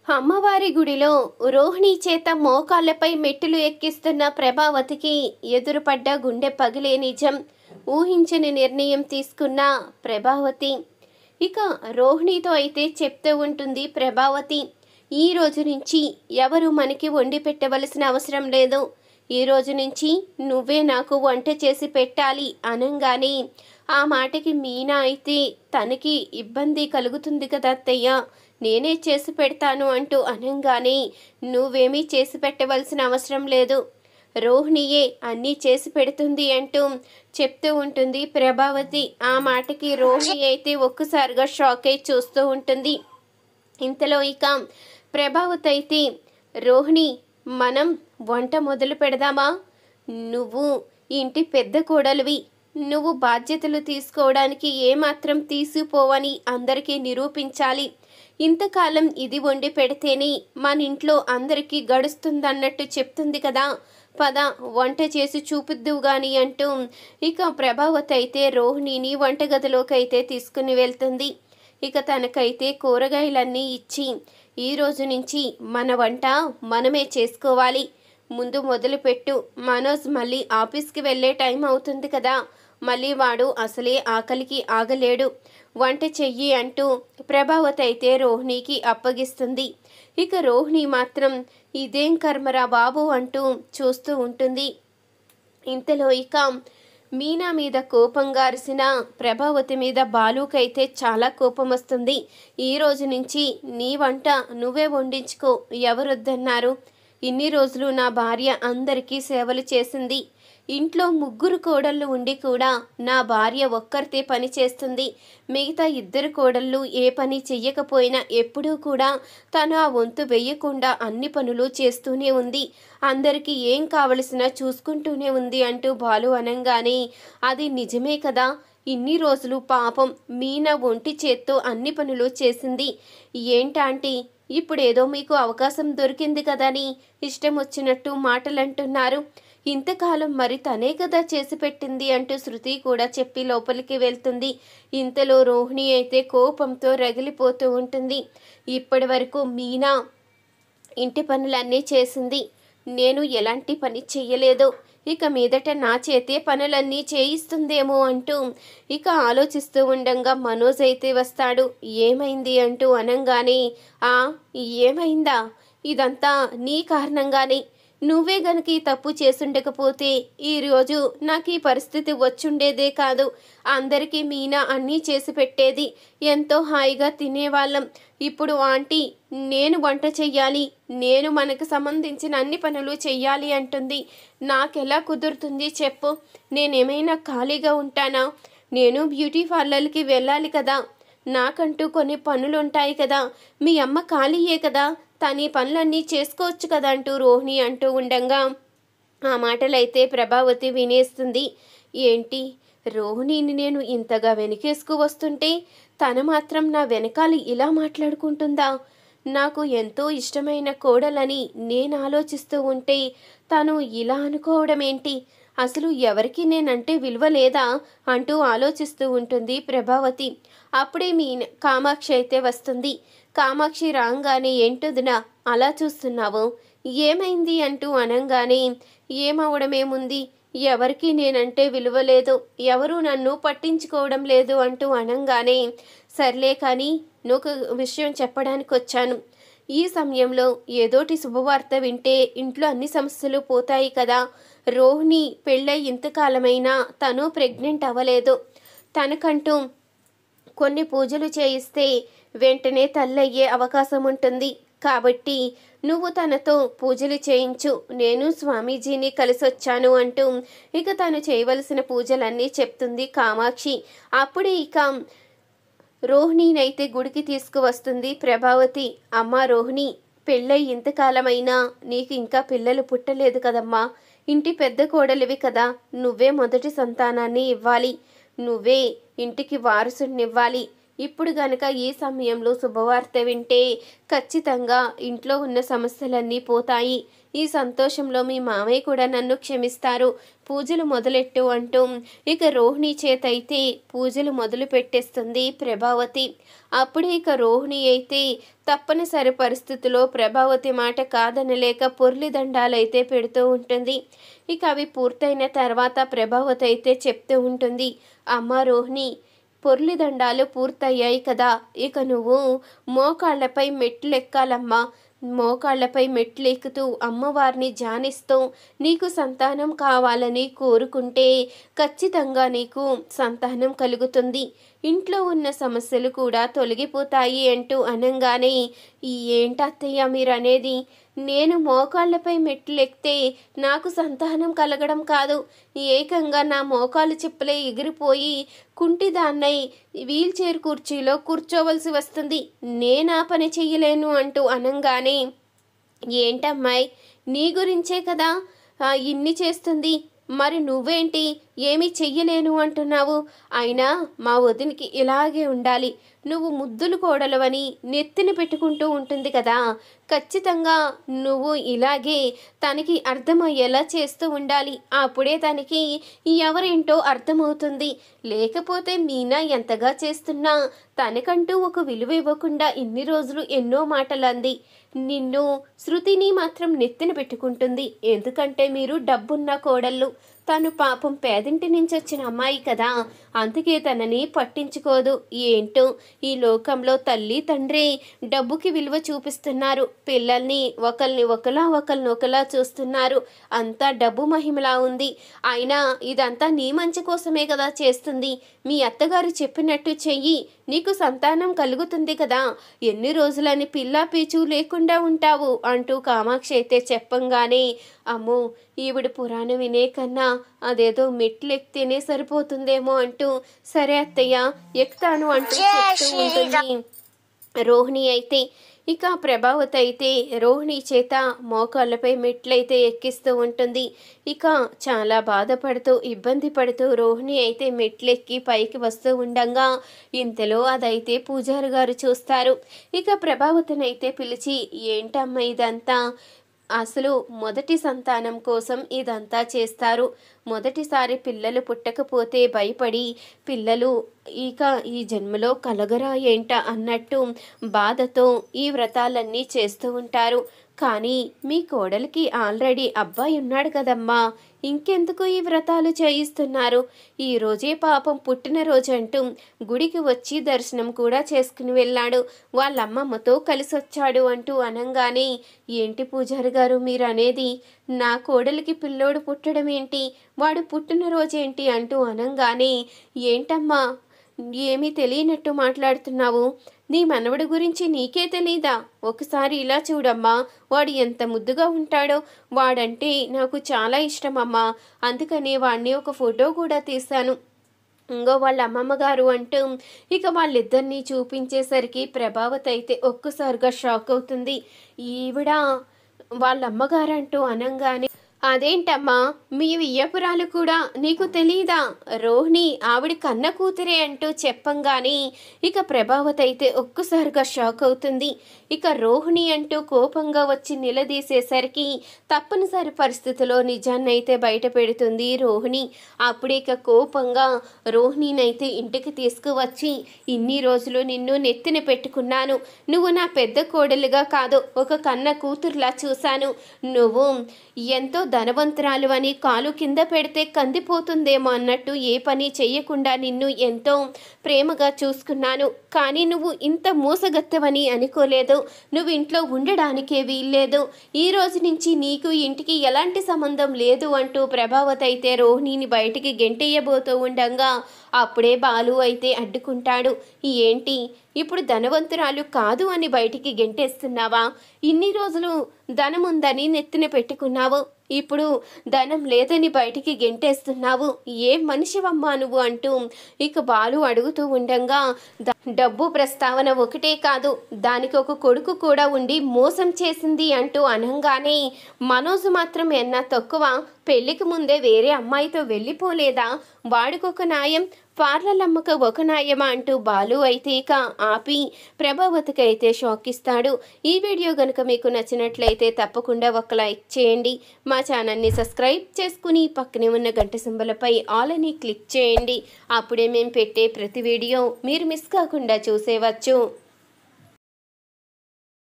అమ్మవారి గుడిలో రోహిణి చేత మోకాళ్లపై మెట్టులు ఎక్కిస్తున్న ప్రభావతికి ఎదురుపడ్డ గుండె పగిలే నిజం. ఊహించని నిర్ణయం తీసుకున్న ప్రభావతి ఇక రోహిణితో అయితే చెప్తూ ఉంటుంది ప్రభావతి, ఈ రోజు నుంచి ఎవరు మనకి వండి పెట్టవలసిన అవసరం లేదు. ఈ రోజు నుంచి నువ్వే నాకు వంట చేసి పెట్టాలి అనంగానే ఆ మాటకి మీనా అయితే తనకి ఇబ్బంది కలుగుతుంది కదా అత్తయ్య, నేనే చేసి పెడతాను అంటూ అనంగానే నువ్వేమీ చేసి పెట్టవలసిన అవసరం లేదు, రోహిణియే అన్నీ చేసి పెడుతుంది అంటూ చెప్తూ ఉంటుంది ప్రభావతి. ఆ మాటకి రోహిణి అయితే ఒక్కసారిగా షాక్ అయి చూస్తూ ఉంటుంది. ఇంతలో ఇక ప్రభావతి అయితే, రోహిణి మనం వంట మొదలు పెడదామా? నువ్వు ఇంటి పెద్ద కోడలివి, నువ్వు బాధ్యతలు తీసుకోవడానికి ఏమాత్రం తీసిపోవని అందరికీ నిరూపించాలి. ఇంతకాలం ఇది వండి పెడితేనే మన ఇంట్లో అందరికీ గడుస్తుందన్నట్టు చెప్తుంది కదా, పద వంట చేసి చూపిద్దువు గాని అంటూ ఇక ప్రభావతి అయితే రోహిణిని వంటగదిలోకి అయితే తీసుకుని వెళ్తుంది. ఇక తనకైతే కూరగాయలన్నీ ఇచ్చి, ఈ రోజు నుంచి మన వంట మనమే చేసుకోవాలి, ముందు మొదలుపెట్టు, మనోజ్ మళ్ళీ ఆఫీస్కి వెళ్ళే టైం అవుతుంది కదా, మళ్ళీ వాడు అసలే ఆకలికి ఆగలేడు, వంట చెయ్యి అంటూ ప్రభావతి అయితే రోహిణికి అప్పగిస్తుంది. ఇక రోహిణి మాత్రం ఇదేం కర్మరా బాబు అంటూ చూస్తూ ఉంటుంది. ఇంతలో ఇక మీనా మీద కోపంగా అరిసిన ప్రభావతి మీద బాలుకైతే చాలా కోపం వస్తుంది. ఈ రోజు నుంచి నీ వంట నువ్వే వండించుకో, ఎవరొద్దన్నారు? ఇన్ని రోజులు నా భార్య అందరికీ సేవలు చేసింది, ఇంట్లో ముగ్గురు కోడళ్ళు ఉండి కూడా నా భార్య ఒక్కరితే పని చేస్తుంది, మిగతా ఇద్దరు కోడళ్ళు ఏ పని చెయ్యకపోయినా ఎప్పుడూ కూడా తను ఆ వంతు వేయకుండా అన్ని పనులు చేస్తూనే ఉంది, అందరికీ ఏం కావలసినా చూసుకుంటూనే ఉంది అంటూ బాలు అనంగానే, అది నిజమే కదా, ఇన్ని రోజులు పాపం మీనా ఒంటి చేత్తో అన్ని పనులు చేసింది, ఏంటాంటీ ఇప్పుడేదో మీకు అవకాశం దొరికింది కదని ఇష్టం వచ్చినట్టు మాటలంటున్నారు, ఇంతకాలం మరి తనే కదా చేసి పెట్టింది అంటూ శృతి కూడా చెప్పి లోపలికి వెళ్తుంది. ఇంతలో రోహిణి అయితే కోపంతో రగిలిపోతూ ఉంటుంది. ఇప్పటి వరకు మీనా ఇంటి పనులన్నీ చేసింది, నేను ఎలాంటి పని చెయ్యలేదు, ఇక మీదట నా చేతే పనులన్నీ చేయిస్తుందేమో అంటూ ఇక ఆలోచిస్తూ ఉండంగా మనోజ్ అయితే వస్తాడు. ఏమైంది అంటూ అనంగానే, ఏమైందా, ఇదంతా నీ కారణంగానే, నువ్వే గనక ఈ తప్పు చేసుండకపోతే ఈరోజు నాకు ఈ పరిస్థితి వచ్చుండేదే కాదు, అందరికీ మీనా అన్నీ చేసి పెట్టేది, ఎంతో హాయిగా తినేవాళ్ళం, ఇప్పుడు ఆంటీ నేను వంట చెయ్యాలి, నేను మనకు సంబంధించిన అన్ని పనులు చెయ్యాలి అంటుంది, నాకెలా కుదురుతుంది చెప్పు, నేనేమైనా ఖాళీగా ఉంటానా? నేను బ్యూటీ పార్లర్కి వెళ్ళాలి కదా, నాకంటూ కొన్ని పనులు ఉంటాయి కదా, మీ అమ్మ ఖాళీయే కదా, తన ఈ పనులన్నీ చేసుకోవచ్చు కదా అంటూ రోహిణి అంటూ ఉండంగా ఆ మాటలైతే ప్రభావతి వినేస్తుంది. ఏంటి, రోహిణిని నేను ఇంతగా వెనకేసుకు వస్తుంటే తను మాత్రం నా వెనకాల ఇలా మాట్లాడుకుంటుందా? నాకు ఎంతో ఇష్టమైన కోడలని నేను ఆలోచిస్తూ ఉంటే తను ఇలా అనుకోవడం ఏంటి? అసలు ఎవరికి నేనంటే విలువ లేదా అంటూ ఆలోచిస్తూ ఉంటుంది ప్రభావతి. అప్పుడే మీ కామాక్షి అయితే వస్తుంది. కామాక్షి రాగానే, ఏంటొదినా అలా చూస్తున్నావు, ఏమైంది అంటూ అనంగానే, ఏమవడమేముంది, ఎవరికి నేనంటే విలువ లేదు, ఎవరు నన్ను పట్టించుకోవడం లేదు అంటూ అనంగానే, సర్లే కానీ నువ్వు విషయం చెప్పడానికి వచ్చాను, ఈ సమయంలో ఏదోటి శుభవార్త వింటే ఇంట్లో అన్ని సమస్యలు పోతాయి కదా, రోహిణి పెళ్ళై ఇంతకాలమైనా తను ప్రెగ్నెంట్ అవ్వలేదు, తనకంటూ కొన్ని పూజలు చేయిస్తే వెంటనే తల్లయ్యే అవకాశం ఉంటుంది, కాబట్టి నువ్వు తనతో పూజలు చేయించు, నేను స్వామీజీని కలిసొచ్చాను అంటూ ఇక తను చేయవలసిన పూజలన్నీ చెప్తుంది కామాక్షి. అప్పుడే ఇక రోహిణినైతే గుడికి తీసుకువస్తుంది ప్రభావతి. అమ్మా రోహిణి, పెళ్ళై ఇంతకాలమైనా నీకు ఇంకా పిల్లలు పుట్టలేదు కదమ్మా, ఇంటి పెద్ద కోడలివి కదా, నువ్వే మొదటి సంతానాన్ని ఇవ్వాలి, నువ్వే ఇంటికి వారసునివ్వాలి, ఇప్పుడు గనక ఈ సమయంలో శుభవార్త వింటే ఖచ్చితంగా ఇంట్లో ఉన్న సమస్యలన్నీ పోతాయి. ఈ సంతోషంలో మీ మామయ్య కూడా నన్ను క్షమిస్తారు. పూజలు మొదలెట్టు అంటూ ఇక రోహిణి చేతైతే పూజలు మొదలు పెట్టేస్తుంది ప్రభావతి. అప్పుడే ఇక రోహిణి అయితే తప్పనిసరి పరిస్థితిలో ప్రభావతి మాట కాదనలేక పొర్లి దండాలైతే పెడుతూ ఉంటుంది. ఇక అవి పూర్తయిన తర్వాత ప్రభావతి అయితే చెప్తూ ఉంటుంది, అమ్మ రోహిణి, పొర్లి దండాలు పూర్తయ్యాయి కదా, ఇక నువ్వు మోకాళ్ళపై మెట్లు ఎక్కాలమ్మా. మోకాళ్ళపై మెట్లు ఎక్కుతూ అమ్మవారిని ధ్యానిస్తూ నీకు సంతానం కావాలని కోరుకుంటే ఖచ్చితంగా నీకు సంతానం కలుగుతుంది. ఇంట్లో ఉన్న సమస్యలు కూడా తొలగిపోతాయి అంటూ అనంగానే, ఏంటత్తయ్య మీరనేది? నేను మోకాళ్ళపై మెట్లు ఎక్కితే నాకు సంతానం కలగడం కాదు, ఏకంగా నా మోకాలు చిప్పలే ఎగిరిపోయి కుంటిదాన్నై వీల్చైర్ కుర్చీలో కూర్చోవలసి వస్తుంది. నేనా పని చెయ్యలేను అంటూ అనంగానే, ఏంటమ్మాయి, నీ గురించే కదా ఇన్ని చేస్తుంది, మరి నువ్వేంటి ఏమీ చెయ్యలేను అంటున్నావు? అయినా మా వదినికి ఇలాగే ఉండాలి, నువ్వు ముద్దులు కోడలవని నెత్తిన పెట్టుకుంటూ ఉంటుంది కదా, ఖచ్చితంగా నువ్వు ఇలాగే తనకి అర్థమయ్యేలా చేస్తూ ఉండాలి. అప్పుడే తనకి ఎవరేంటో అర్థమవుతుంది. లేకపోతే మీనా ఎంతగా చేస్తున్నా తనకంటూ ఒక విలువ ఇవ్వకుండా ఇన్ని రోజులు ఎన్నో మాటలు అంది. నిన్ను శృతిని మాత్రం నెత్తిన పెట్టుకుంటుంది. ఎందుకంటే మీరు డబ్బున్న కోడళ్ళు, తను పాపం పేదింటి నుంచి వచ్చిన అమ్మాయి కదా, అందుకే తనని పట్టించుకోదు. ఏంటో ఈ లోకంలో తల్లి తండ్రి డబ్బుకి విలువ చూపిస్తున్నారు, పిల్లల్ని ఒకరిని ఒకలా చూస్తున్నారు. అంతా డబ్బు మహిమలా ఉంది. అయినా ఇదంతా నీ మంచి కోసమే కదా చేస్తుంది. మీ అత్తగారు చెప్పినట్టు చెయ్యి, నీకు సంతానం కలుగుతుంది కదా, ఎన్ని రోజులని పిల్లా పీచు లేకుండా ఉంటావు అంటూ కామాక్షి అయితే చెప్పంగానే, అమ్మో ఈవిడ పురాణం వినే కన్నా అదేదో మెట్లు ఎక్కితేనే సరిపోతుందేమో అంటూ సరే అత్తయ్య ఎక్కుతాను అంటూ చెప్తూ ఉంటుంది రోహిణి అయితే. ఇక ప్రభావతి అయితే రోహిణి చేత మోకాళ్ళపై మెట్లయితే ఎక్కిస్తూ ఉంటుంది. ఇక చాలా బాధపడుతూ ఇబ్బంది పడుతూ రోహిణి అయితే మెట్లెక్కి పైకి వస్తూ ఉండగా ఇంతలో అదైతే పూజారి గారు చూస్తారు. ఇక ప్రభావతిని అయితే పిలిచి, ఏంటమ్మా ఇదంతా? అసలు మొదటి సంతానం కోసం ఇదంతా చేస్తారు. మొదటిసారి పిల్లలు పుట్టకపోతే భయపడి పిల్లలు ఇక ఈ జన్మలో కలగరా ఏంట అన్నట్టు బాధతో ఈ వ్రతాలన్నీ చేస్తూ ఉంటారు. కానీ మీ కోడలికి ఆల్రెడీ అబ్బాయి ఉన్నాడు కదమ్మా, ఇంకెందుకు ఈ వ్రతాలు చేయిస్తున్నారు? ఈ రోజే పాపం పుట్టినరోజు అంటూ గుడికి వచ్చి దర్శనం కూడా చేసుకుని వెళ్ళాడు, వాళ్ళమ్మమ్మతో కలిసి వచ్చాడు అంటూ అనంగానే, ఏంటి పూజారి గారు మీరు అనేది? నా కోడలికి పిల్లోడు పుట్టడం ఏంటి, వాడు పుట్టినరోజేంటి అంటూ అనంగానే, ఏంటమ్మా ఏమీ తెలియనట్టు మాట్లాడుతున్నావు? నీ మనవడి గురించి నీకే తెలీదా? ఒకసారి ఇలా చూడమ్మా, వాడు ఎంత ముద్దుగా ఉంటాడో, వాడంటే నాకు చాలా ఇష్టమమ్మా, అందుకనే వాడిని ఒక ఫోటో కూడా తీశాను, ఇంకో వాళ్ళ అమ్మమ్మ గారు అంటూ ఇక వాళ్ళిద్దరినీ చూపించేసరికి ప్రభావతి అయితే ఒక్కసారిగా షాక్ అవుతుంది. ఈవిడ వాళ్ళ అమ్మగారంటూ అనంగానే, అదేంటమ్మా మీ వియ్యపురాలు కూడా నీకు తెలీదా? రోహిణి ఆవిడ కన్న కూతురే అంటూ చెప్పంగానే ఇక ప్రభావతి అయితే ఒక్కసారిగా షాక్ అవుతుంది. ఇక రోహిణి అంటూ కోపంగా వచ్చి నిలదీసేసరికి తప్పనిసరి పరిస్థితిలో నిజాన్నైతే బయట పెడుతుంది రోహిణి. అప్పుడే ఇక కోపంగా రోహిణినైతే ఇంటికి తీసుకువచ్చి, ఇన్ని రోజులు నిన్ను నెత్తిన పెట్టుకున్నాను, నువ్వు నా పెద్ద కోడలుగా కాదు ఒక కన్న కూతురులా చూశాను, నువ్వు ఎంతో ధనవంతురాలు అని కాలు కింద పెడితే కందిపోతుందేమో అన్నట్టు ఏ పని చెయ్యకుండా నిన్ను ఎంతో ప్రేమగా చూసుకున్నాను, కానీ నువ్వు ఇంత మోసగత్తవని అనుకోలేదు, నువ్వు ఇంట్లో ఉండడానికే వీల్లేదు, ఈ రోజు నుంచి నీకు ఇంటికి ఎలాంటి సంబంధం లేదు అంటూ ప్రభావతి అయితే రోహిణిని బయటికి గెంటేయబోతూ ఉండగా అప్పుడే బాలు అయితే అడ్డుకుంటాడు. ఏంటి ఇప్పుడు ధనవంతురాలు కాదు అని బయటికి గెంటేస్తున్నావా? ఇన్ని రోజులు ధనం ఉందని నెత్తిన పెట్టుకున్నావు, ఇప్పుడు ధనం లేదని బయటికి గెంటేస్తున్నావు, ఏ మనిషివమ్మా నువ్వు అంటూ ఇక బాలు అడుగుతూ ఉండగా, డబ్బు ప్రస్తావన ఒకటే కాదు, దానికి ఒక కొడుకు కూడా ఉండి మోసం చేసింది అంటూ అనంగానే, మనోజు మాత్రం ఎన్నా తక్కువ, పెళ్లికి ముందే వేరే అమ్మాయితో వెళ్ళిపోలేదా? వాడికొక న్యాయం, పార్లలమ్మక ఒక న్యాయమా అంటూ బాలు అయితే ఇక ఆపి ప్రభావతికి అయితే షాక్ ఇస్తాడు. ఈ వీడియో కనుక మీకు నచ్చినట్లయితే తప్పకుండా ఒక లైక్ చేయండి. మా ఛానల్ని సబ్స్క్రైబ్ చేసుకుని పక్కనే ఉన్న గంట సింబలపై ఆల్ అని క్లిక్ చేయండి. అప్పుడే మేము పెట్టే ప్రతి వీడియో మీరు మిస్ కాకుండా చూసేవచ్చు.